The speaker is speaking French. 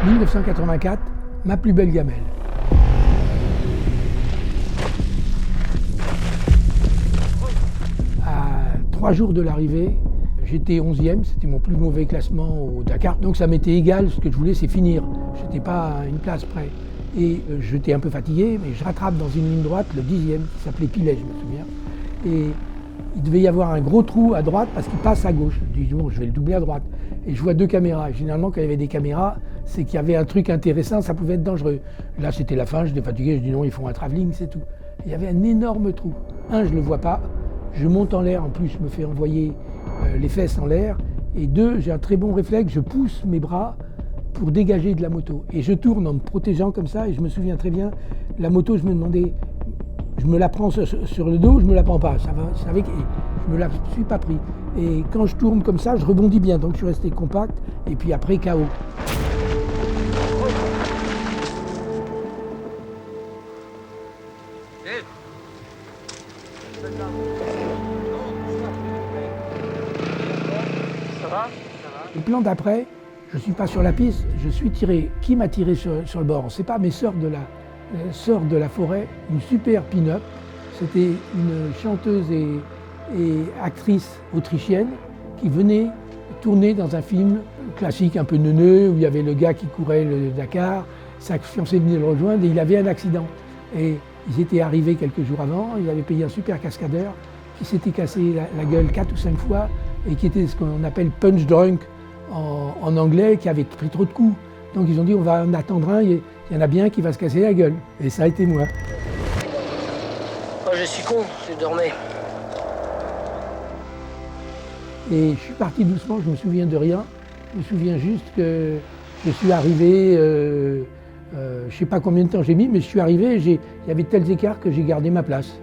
1984, ma plus belle gamelle. À 3 jours de l'arrivée, j'étais 11e, c'était mon plus mauvais classement au Dakar. Donc ça m'était égal, ce que je voulais c'est finir. Je n'étais pas à une place près. Et j'étais un peu fatigué, mais je rattrape dans une ligne droite le 10e, qui s'appelait Pilet, je me souviens. Et il devait y avoir un gros trou à droite parce qu'il passe à gauche. Je dis bon, je vais le doubler à droite. Et je vois 2 caméras. Et généralement, quand il y avait des caméras, c'est qu'il y avait un truc intéressant, ça pouvait être dangereux. Là, c'était la fin, j'étais fatigué, je dis non, ils font un travelling, c'est tout. Il y avait un énorme trou. Un, je ne le vois pas. Je monte en l'air, en plus, je me fais envoyer les fesses en l'air. Et 2, j'ai un très bon réflexe, je pousse mes bras pour dégager de la moto. Et je tourne en me protégeant comme ça, et je me souviens très bien, la moto, je me demandais, je me la prends sur le dos, je me la prends pas. Je savais que je me la suis pas pris. Et quand je tourne comme ça, je rebondis bien, donc je suis resté compact, et puis après, KO. Le plan d'après, je ne suis pas sur la piste, je suis tiré. Qui m'a tiré sur le bord? On ne sait pas, mais sort de la forêt, une super pin-up. C'était une chanteuse et actrice autrichienne qui venait tourner dans un film classique un peu neuneux, où il y avait le gars qui courait le Dakar, sa fiancée venait le rejoindre et il avait un accident. Et ils étaient arrivés quelques jours avant, ils avaient payé un super cascadeur qui s'était cassé la gueule 4 ou 5 fois et qui était ce qu'on appelle punch drunk en anglais, qui avait pris trop de coups. Donc ils ont dit on va en attendre un, il y en a bien qui va se casser la gueule. Et ça a été moi. Oh, je suis con, je dormais. Et je suis parti doucement, je me souviens de rien. Je me souviens juste que je suis arrivé, je ne sais pas combien de temps j'ai mis, mais je suis arrivé et il y avait tels écarts que j'ai gardé ma place.